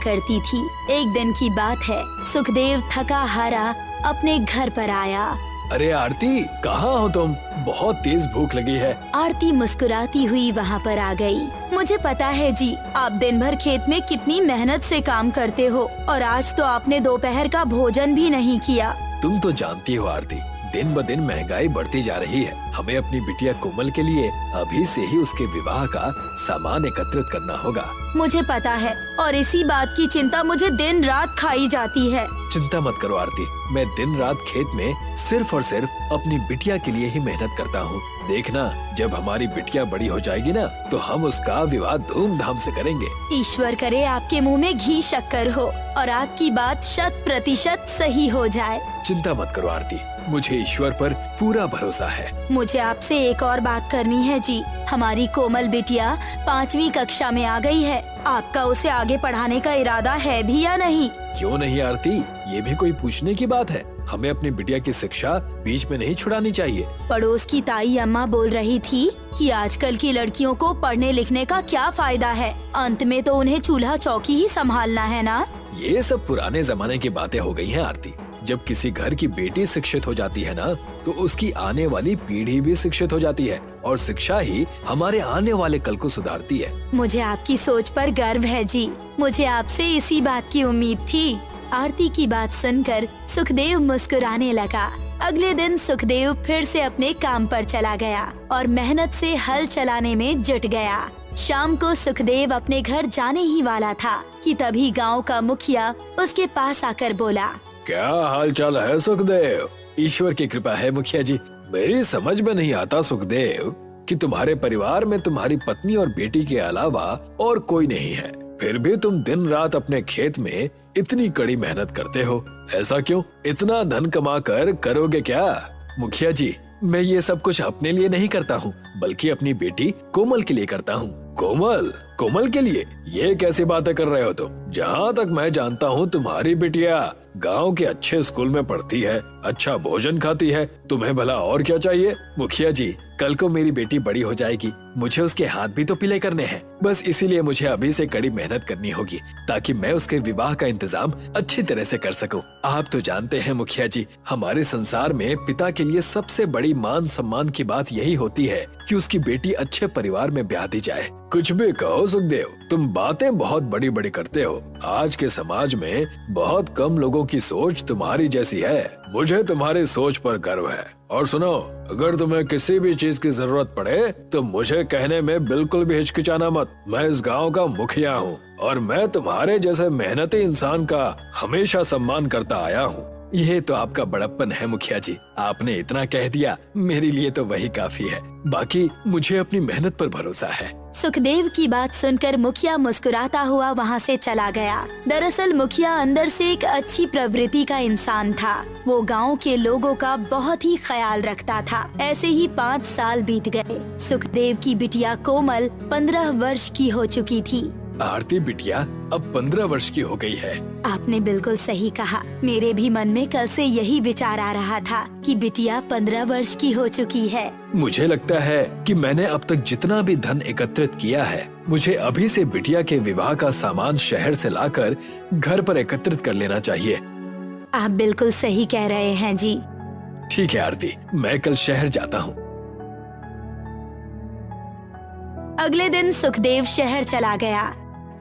करती थी। एक दिन की बात है, सुखदेव थका हारा अपने घर पर आया। अरे आरती, कहाँ हो तुम? बहुत तेज भूख लगी है। आरती मुस्कुराती हुई वहाँ पर आ गई। मुझे पता है जी, आप दिन भर खेत में कितनी मेहनत से काम करते हो और आज तो आपने दोपहर का भोजन भी नहीं किया। तुम तो जानती हो आरती, दिन ब दिन महंगाई बढ़ती जा रही है। हमें अपनी बिटिया कोमल के लिए अभी से ही उसके विवाह का सामान एकत्रित करना होगा। मुझे पता है और इसी बात की चिंता मुझे दिन रात खाई जाती है। चिंता मत करो आरती, मैं दिन रात खेत में सिर्फ और सिर्फ अपनी बिटिया के लिए ही मेहनत करता हूँ। देखना, जब हमारी बिटिया बड़ी हो जाएगी ना, तो हम उसका विवाह धूमधाम से करेंगे। ईश्वर करे आपके मुंह में घी शक्कर हो और आपकी बात 100% सही हो जाए। चिंता मत करो आरती, मुझे ईश्वर पर पूरा भरोसा है। मुझे आपसे एक और बात करनी है जी। हमारी कोमल बिटिया 5वीं कक्षा में आ गई है। आपका उसे आगे पढ़ाने का इरादा है भी या नहीं? क्यों नहीं आरती, ये भी कोई पूछने की बात है। हमें अपनी बिटिया की शिक्षा बीच में नहीं छुड़ानी चाहिए। पड़ोस की ताई अम्मा बोल रही थी कि आजकल की लड़कियों को पढ़ने लिखने का क्या फायदा है, अंत में तो उन्हें चूल्हा चौकी ही संभालना है ना। ये सब पुराने जमाने की बातें हो गई हैं आरती। जब किसी घर की बेटी शिक्षित हो जाती है ना, तो उसकी आने वाली पीढ़ी भी शिक्षित हो जाती है और शिक्षा ही हमारे आने वाले कल को सुधारती है। मुझे आपकी सोच पर गर्व है जी। मुझे आपसे इसी बात की उम्मीद थी। आरती की बात सुनकर सुखदेव मुस्कुराने लगा। अगले दिन सुखदेव फिर से अपने काम पर चला गया और मेहनत से हल चलाने में जुट गया। शाम को सुखदेव अपने घर जाने ही वाला था कि तभी गांव का मुखिया उसके पास आकर बोला, क्या हाल चाल है सुखदेव? ईश्वर की कृपा है मुखिया जी। मेरी समझ में नहीं आता सुखदेव कि तुम्हारे परिवार में तुम्हारी पत्नी और बेटी के अलावा और कोई नहीं है, फिर भी तुम दिन रात अपने खेत में इतनी कड़ी मेहनत करते हो। ऐसा क्यों? इतना धन कमा कर करोगे क्या? मुखिया जी, मैं ये सब कुछ अपने लिए नहीं करता हूँ, बल्कि अपनी बेटी कोमल के लिए करता हूँ। कोमल? कोमल के लिए? ये कैसी बातें कर रहे हो तुम? जहाँ तक मैं जानता हूँ, तुम्हारी बिटिया गांव के अच्छे स्कूल में पढ़ती है, अच्छा भोजन खाती है। तुम्हें भला और क्या चाहिए? मुखिया जी, कल को मेरी बेटी बड़ी हो जाएगी, मुझे उसके हाथ भी तो पीले करने हैं। बस इसीलिए मुझे अभी से कड़ी मेहनत करनी होगी, ताकि मैं उसके विवाह का इंतजाम अच्छी तरह से कर सकूं। आप तो जानते हैं मुखिया जी, हमारे संसार में पिता के लिए सबसे बड़ी मान सम्मान की बात यही होती है कि उसकी बेटी अच्छे परिवार में ब्याह दी जाए। कुछ भी कहो सुखदेव, तुम बातें बहुत बड़ी बड़ी करते हो। आज के समाज में बहुत कम लोगों की सोच तुम्हारी जैसी है। मुझे तुम्हारी सोच पर गर्व है। और सुनो, अगर तुम्हें किसी भी चीज की जरूरत पड़े तो मुझे कहने में बिल्कुल भी हिचकिचाना मत। मैं इस गांव का मुखिया हूँ और मैं तुम्हारे जैसे मेहनती इंसान का हमेशा सम्मान करता आया हूँ। ये तो आपका बड़प्पन है मुखिया जी, आपने इतना कह दिया, मेरे लिए तो वही काफी है। बाकी मुझे अपनी मेहनत पर भरोसा है। सुखदेव की बात सुनकर मुखिया मुस्कुराता हुआ वहाँ से चला गया। दरअसल मुखिया अंदर से एक अच्छी प्रवृत्ति का इंसान था। वो गांव के लोगों का बहुत ही ख्याल रखता था। ऐसे ही 5 साल बीत गए। सुखदेव की बिटिया कोमल 15 वर्ष की हो चुकी थी। आरती बिटिया अब 15 वर्ष की हो गई है। आपने बिल्कुल सही कहा। मेरे भी मन में कल से यही विचार आ रहा था कि बिटिया 15 वर्ष की हो चुकी है। मुझे लगता है कि मैंने अब तक जितना भी धन एकत्रित किया है, मुझे अभी से बिटिया के विवाह का सामान शहर से लाकर घर पर एकत्रित कर लेना चाहिए। आप बिल्कुल सही कह रहे हैं जी। ठीक है आरती, मैं कल शहर जाता हूँ। अगले दिन सुखदेव शहर चला गया।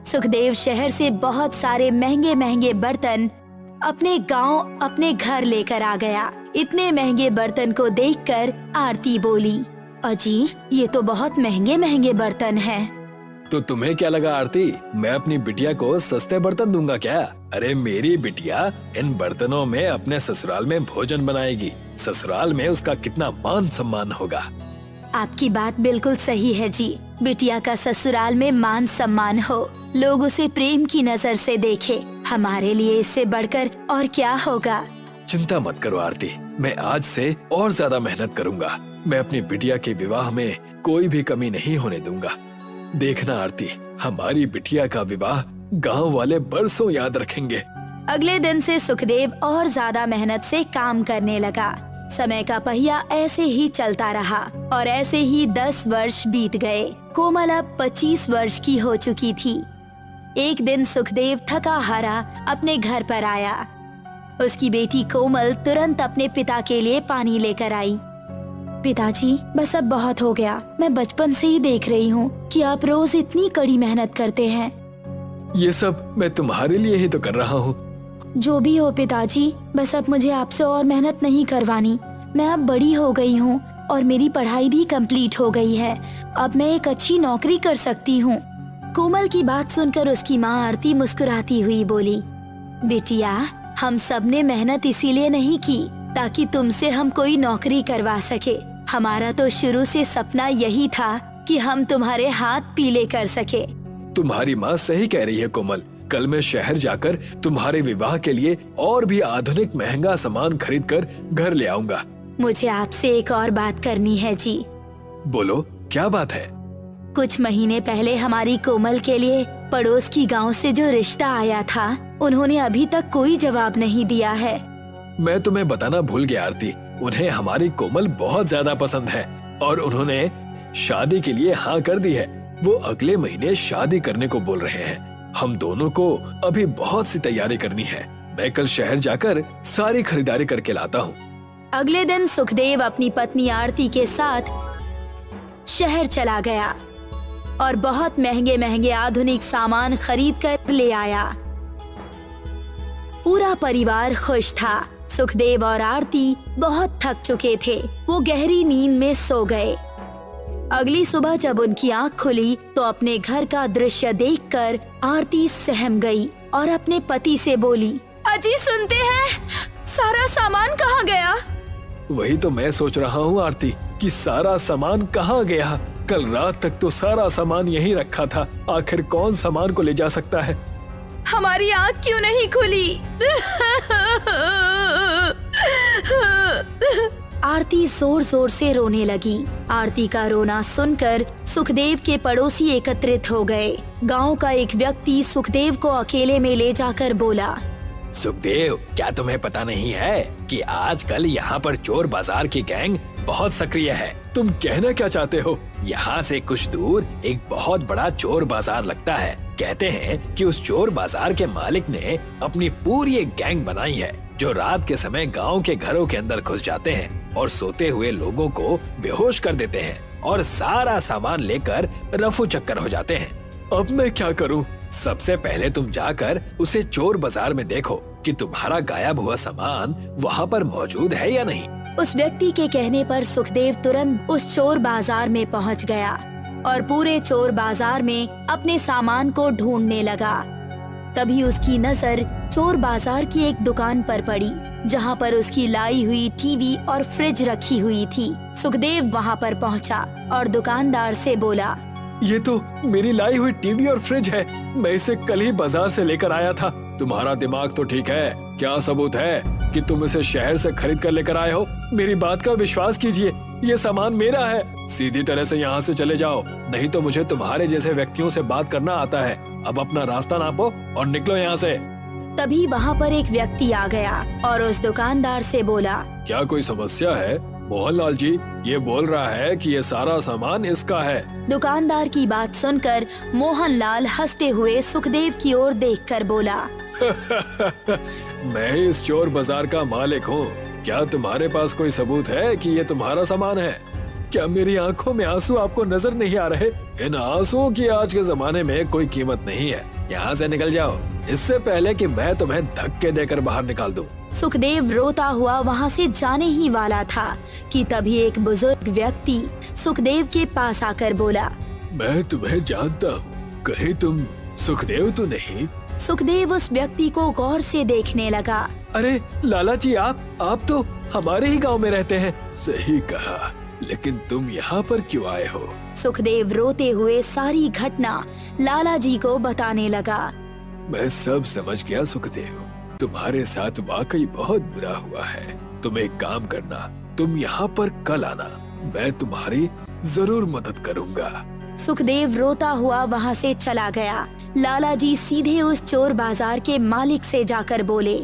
सुखदेव शहर से बहुत सारे महंगे महंगे बर्तन अपने गांव अपने घर लेकर आ गया। इतने महंगे बर्तन को देखकर आरती बोली, अजी ये तो बहुत महंगे महंगे बर्तन हैं। तो तुम्हें क्या लगा आरती, मैं अपनी बिटिया को सस्ते बर्तन दूंगा क्या? अरे मेरी बिटिया इन बर्तनों में अपने ससुराल में भोजन बनाएगी। ससुराल में उसका कितना मान सम्मान होगा। आपकी बात बिल्कुल सही है जी। बिटिया का ससुराल में मान सम्मान हो, लोग उसे प्रेम की नजर से देखे, हमारे लिए इससे बढ़कर और क्या होगा। चिंता मत करो आरती, मैं आज से और ज्यादा मेहनत करूंगा। मैं अपनी बिटिया के विवाह में कोई भी कमी नहीं होने दूंगा। देखना आरती, हमारी बिटिया का विवाह गांव वाले बरसों याद रखेंगे। अगले दिन से सुखदेव और ज्यादा मेहनत से काम करने लगा। समय का पहिया ऐसे ही चलता रहा और ऐसे ही 10 वर्ष बीत गए। कोमल अब 25 वर्ष की हो चुकी थी। एक दिन सुखदेव थका हारा अपने घर पर आया। उसकी बेटी कोमल तुरंत अपने पिता के लिए पानी लेकर आई। पिताजी, बस अब बहुत हो गया। मैं बचपन से ही देख रही हूँ कि आप रोज इतनी कड़ी मेहनत करते हैं। ये सब मैं तुम्हारे लिए ही तो कर रहा हूँ। जो भी हो पिताजी, बस अब मुझे आपसे और मेहनत नहीं करवानी। मैं अब बड़ी हो गई हूँ और मेरी पढ़ाई भी कंप्लीट हो गई है। अब मैं एक अच्छी नौकरी कर सकती हूँ। कोमल की बात सुनकर उसकी माँ आरती मुस्कुराती हुई बोली, बेटिया, हम सब ने मेहनत इसीलिए नहीं की ताकि तुमसे हम कोई नौकरी करवा सके। हमारा तो शुरू से सपना यही था कि हम तुम्हारे हाथ पीले कर सके। तुम्हारी माँ सही कह रही है कोमल। कल मैं शहर जाकर तुम्हारे विवाह के लिए और भी आधुनिक महंगा सामान खरीद कर घर ले आऊंगा। मुझे आपसे एक और बात करनी है जी। बोलो, क्या बात है? कुछ महीने पहले हमारी कोमल के लिए पड़ोस की गांव से जो रिश्ता आया था, उन्होंने अभी तक कोई जवाब नहीं दिया है। मैं तुम्हें बताना भूल गया आरती, उन्हें हमारी कोमल बहुत ज्यादा पसंद है और उन्होंने शादी के लिए हाँ कर दी है। वो अगले महीने शादी करने को बोल रहे हैं। हम दोनों को अभी बहुत सी तैयारी करनी है। मैं कल शहर जाकर सारी खरीदारी करके लाता हूँ। अगले दिन सुखदेव अपनी पत्नी आरती के साथ शहर चला गया और बहुत महंगे महंगे आधुनिक सामान खरीद कर ले आया। पूरा परिवार खुश था। सुखदेव और आरती बहुत थक चुके थे। वो गहरी नींद में सो गए। अगली सुबह जब उनकी आँख खुली तो अपने घर का दृश्य देखकर आरती सहम गई और अपने पति से बोली, अजी सुनते हैं, सारा सामान कहाँ गया? वही तो मैं सोच रहा हूँ आरती कि सारा सामान कहाँ गया। कल रात तक तो सारा सामान यहीं रखा था। आखिर कौन सामान को ले जा सकता है? हमारी आँख क्यों नहीं खुली? आरती जोर जोर से रोने लगी। आरती का रोना सुनकर सुखदेव के पड़ोसी एकत्रित हो गए। गांव का एक व्यक्ति सुखदेव को अकेले में ले जाकर बोला, सुखदेव, क्या तुम्हें पता नहीं है कि आजकल यहाँ पर चोर बाजार की गैंग बहुत सक्रिय है? तुम कहना क्या चाहते हो? यहाँ से कुछ दूर एक बहुत बड़ा चोर बाजार लगता है। कहते हैं कि उस चोर बाजार के मालिक ने अपनी पूरी एक गैंग बनाई है जो रात के समय गांव के घरों के अंदर घुस जाते हैं और सोते हुए लोगों को बेहोश कर देते हैं और सारा सामान लेकर रफू चक्कर हो जाते हैं। अब मैं क्या करूं? सबसे पहले तुम जाकर उसे चोर बाजार में देखो कि तुम्हारा गायब हुआ सामान वहाँ पर मौजूद है या नहीं। उस व्यक्ति के कहने पर सुखदेव तुरंत उस चोर बाजार में पहुँच गया और पूरे चोर बाजार में अपने सामान को ढूंढने लगा। तभी उसकी नजर चोर बाजार की एक दुकान पर पड़ी जहाँ पर उसकी लाई हुई टीवी और फ्रिज रखी हुई थी। सुखदेव वहाँ पर पहुँचा और दुकानदार से बोला, ये तो मेरी लाई हुई टीवी और फ्रिज है। मैं इसे कल ही बाजार से लेकर आया था। तुम्हारा दिमाग तो ठीक है। क्या सबूत है कि तुम इसे शहर से खरीद कर लेकर आए हो? मेरी बात का विश्वास कीजिए, ये सामान मेरा है। सीधी तरह से यहाँ से चले जाओ, नहीं तो मुझे तुम्हारे जैसे व्यक्तियों से बात करना आता है। अब अपना रास्ता नापो और निकलो यहाँ से। तभी वहाँ पर एक व्यक्ति आ गया और उस दुकानदार से बोला, क्या कोई समस्या है? मोहनलाल जी ये बोल रहा है कि ये सारा सामान इसका है। दुकानदार की बात सुनकर मोहनलाल हंसते हुए सुखदेव की ओर देखकर बोला, मैं ही इस चोर बाजार का मालिक हूँ। क्या तुम्हारे पास कोई सबूत है कि ये तुम्हारा सामान है? क्या मेरी आंखों में आंसू आपको नजर नहीं आ रहे? इन आंसुओं की आज के जमाने में कोई कीमत नहीं है। यहाँ से निकल जाओ, इससे पहले कि मैं तुम्हें धक्के देकर बाहर निकाल दूं। सुखदेव रोता हुआ वहाँ से जाने ही वाला था कि तभी एक बुजुर्ग व्यक्ति सुखदेव के पास आकर बोला, मैं तुम्हें जानता हूँ, कहीं तुम सुखदेव तो नहीं? सुखदेव उस व्यक्ति को गौर से देखने लगा। अरे लाला जी, आप तो हमारे ही गांव में रहते हैं। सही कहा, लेकिन तुम यहाँ पर क्यों आए हो? सुखदेव रोते हुए सारी घटना लाला जी को बताने लगा। मैं सब समझ गया सुखदेव, तुम्हारे साथ वाकई बहुत बुरा हुआ है। तुम एक काम करना, तुम यहाँ पर कल आना, मैं तुम्हारी जरूर मदद करूँगा। सुखदेव रोता हुआ वहाँ से चला गया। लाला जी सीधे उस चोर बाजार के मालिक से जाकर बोले,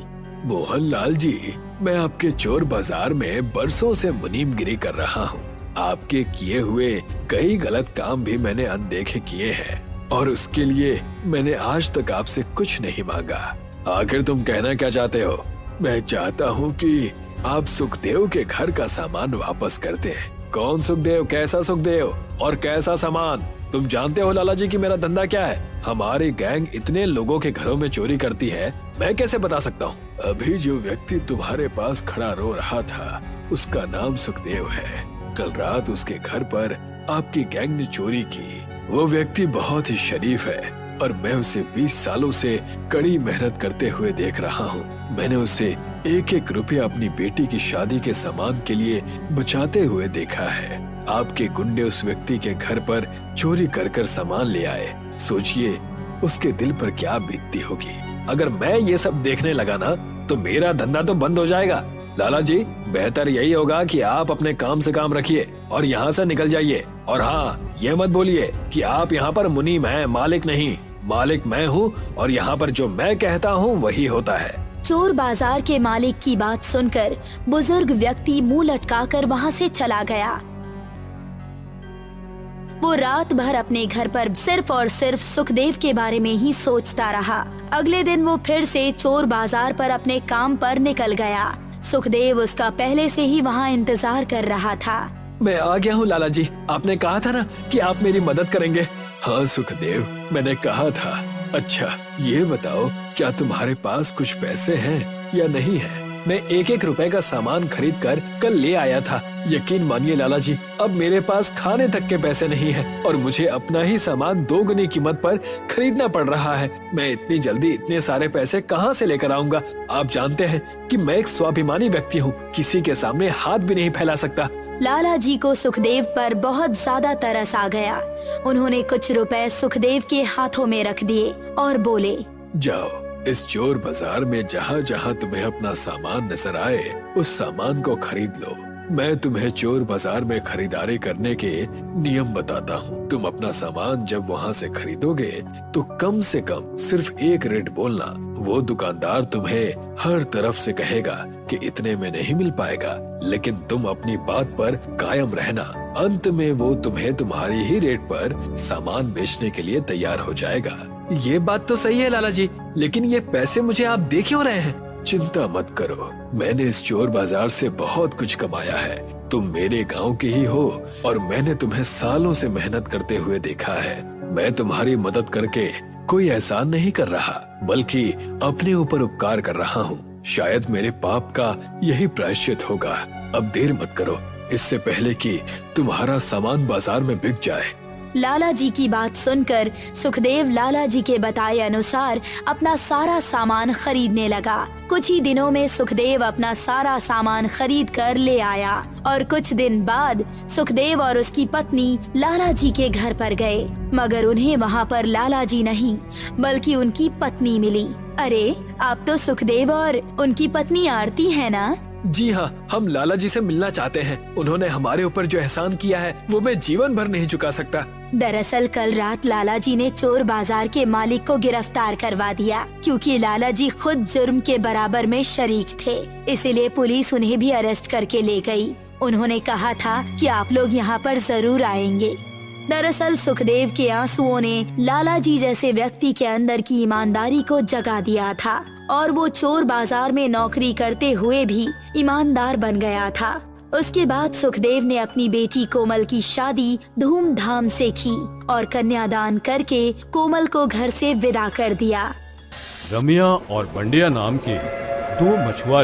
मोहनलाल जी, मैं आपके चोर बाजार में बरसों से मुनीमगिरी कर रहा हूँ। आपके किए हुए कई गलत काम भी मैंने अनदेखे किए हैं। और उसके लिए मैंने आज तक आपसे कुछ नहीं मांगा। आखिर तुम कहना क्या चाहते हो? मैं चाहता हूँ कि आप सुखदेव के घर का सामान वापस कर दें। कौन सुखदेव? कैसा सुखदेव? और कैसा सामान? तुम जानते हो लाला जी कि मेरा धंधा क्या है? हमारी गैंग इतने लोगों के घरों में चोरी करती है, मैं कैसे बता सकता हूँ? अभी जो व्यक्ति तुम्हारे पास खड़ा रो रहा था उसका नाम सुखदेव है। कल रात उसके घर पर आपकी गैंग ने चोरी की। वो व्यक्ति बहुत ही शरीफ है और मैं उसे 20 सालों से कड़ी मेहनत करते हुए देख रहा हूँ। मैंने उसे एक एक रुपया अपनी बेटी की शादी के सामान के लिए बचाते हुए देखा है। आपके गुंडे उस व्यक्ति के घर पर चोरी कर कर सामान ले आए। सोचिए उसके दिल पर क्या बीतती होगी। अगर मैं ये सब देखने लगा ना तो मेरा धंधा तो बंद हो जाएगा। लाला जी, बेहतर यही होगा कि आप अपने काम से काम रखिए और यहाँ से निकल जाइए। और हाँ, ये मत बोलिए कि आप यहाँ पर मुनीम हैं, मालिक नहीं। मालिक मैं हूँ और यहाँ पर जो मैं कहता हूँ वही होता है। चोर बाजार के मालिक की बात सुनकर बुजुर्ग व्यक्ति मुंह लटकाकर वहाँ से चला गया। वो रात भर अपने घर पर सिर्फ और सिर्फ सुखदेव के बारे में ही सोचता रहा। अगले दिन वो फिर से चोर बाजार पर अपने काम पर निकल गया। सुखदेव उसका पहले से ही वहाँ इंतजार कर रहा था। मैं आ गया हूँ लाला जी, आपने कहा था ना कि आप मेरी मदद करेंगे। हाँ सुखदेव, मैंने कहा था। अच्छा ये बताओ, क्या तुम्हारे पास कुछ पैसे हैं या नहीं है? मैं एक एक रुपए का सामान खरीद कर कल ले आया था। यकीन मानिए लाला जी, अब मेरे पास खाने तक के पैसे नहीं हैं और मुझे अपना ही सामान 2 गुनी कीमत पर खरीदना पड़ रहा है। मैं इतनी जल्दी इतने सारे पैसे कहाँ से लेकर आऊंगा? आप जानते हैं कि मैं एक स्वाभिमानी व्यक्ति हूँ, किसी के सामने हाथ भी नहीं फैला सकता। लाला जी को सुखदेव पर बहुत ज्यादा तरस आ गया। उन्होंने कुछ रुपए सुखदेव के हाथों में रख दिए और बोले, जाओ इस चोर बाजार में जहाँ जहाँ तुम्हें अपना सामान नजर आए उस सामान को खरीद लो। मैं तुम्हें चोर बाजार में खरीदारी करने के नियम बताता हूँ। तुम अपना सामान जब वहाँ से खरीदोगे तो कम से कम सिर्फ एक रेट बोलना। वो दुकानदार तुम्हें हर तरफ से कहेगा कि इतने में नहीं मिल पाएगा, लेकिन तुम अपनी बात पर कायम रहना। अंत में वो तुम्हें तुम्हारी ही रेट पर सामान बेचने के लिए तैयार हो जाएगा। ये बात तो सही है लाला जी, लेकिन ये पैसे मुझे आप दे क्यों रहे हैं? चिंता मत करो, मैंने इस चोर बाजार से बहुत कुछ कमाया है। तुम मेरे गांव के ही हो और मैंने तुम्हें सालों से मेहनत करते हुए देखा है। मैं तुम्हारी मदद करके कोई एहसान नहीं कर रहा, बल्कि अपने ऊपर उपकार कर रहा हूँ। शायद मेरे पाप का यही प्रायश्चित होगा। अब देर मत करो, इससे पहले कि तुम्हारा सामान बाजार में बिक जाए। लाला जी की बात सुनकर सुखदेव लाला जी के बताए अनुसार अपना सारा सामान खरीदने लगा। कुछ ही दिनों में सुखदेव अपना सारा सामान खरीद कर ले आया और कुछ दिन बाद सुखदेव और उसकी पत्नी लाला जी के घर पर गए, मगर उन्हें वहाँ पर लाला जी नहीं बल्कि उनकी पत्नी मिली। अरे, आप तो सुखदेव और उनकी पत्नी आरती है ना? जी हाँ, हम लाला जी से मिलना चाहते हैं। उन्होंने हमारे ऊपर जो एहसान किया है वो मैं जीवन भर नहीं चुका सकता। दरअसल कल रात लाला जी ने चोर बाजार के मालिक को गिरफ्तार करवा दिया, क्योंकि लाला जी खुद जुर्म के बराबर में शरीक थे। इसीलिए पुलिस उन्हें भी अरेस्ट करके ले गई। उन्होंने कहा था कि आप लोग यहाँ पर जरूर आएंगे। दरअसल सुखदेव के आंसुओं ने लाला जी जैसे व्यक्ति के अंदर की ईमानदारी को जगा दिया था और वो चोर बाजार में नौकरी करते हुए भी ईमानदार बन गया था। उसके बाद सुखदेव ने अपनी बेटी कोमल की शादी धूमधाम से की और कन्यादान करके कोमल को घर से विदा कर दिया। रमिया और बंडिया नाम के 2 मछुआरे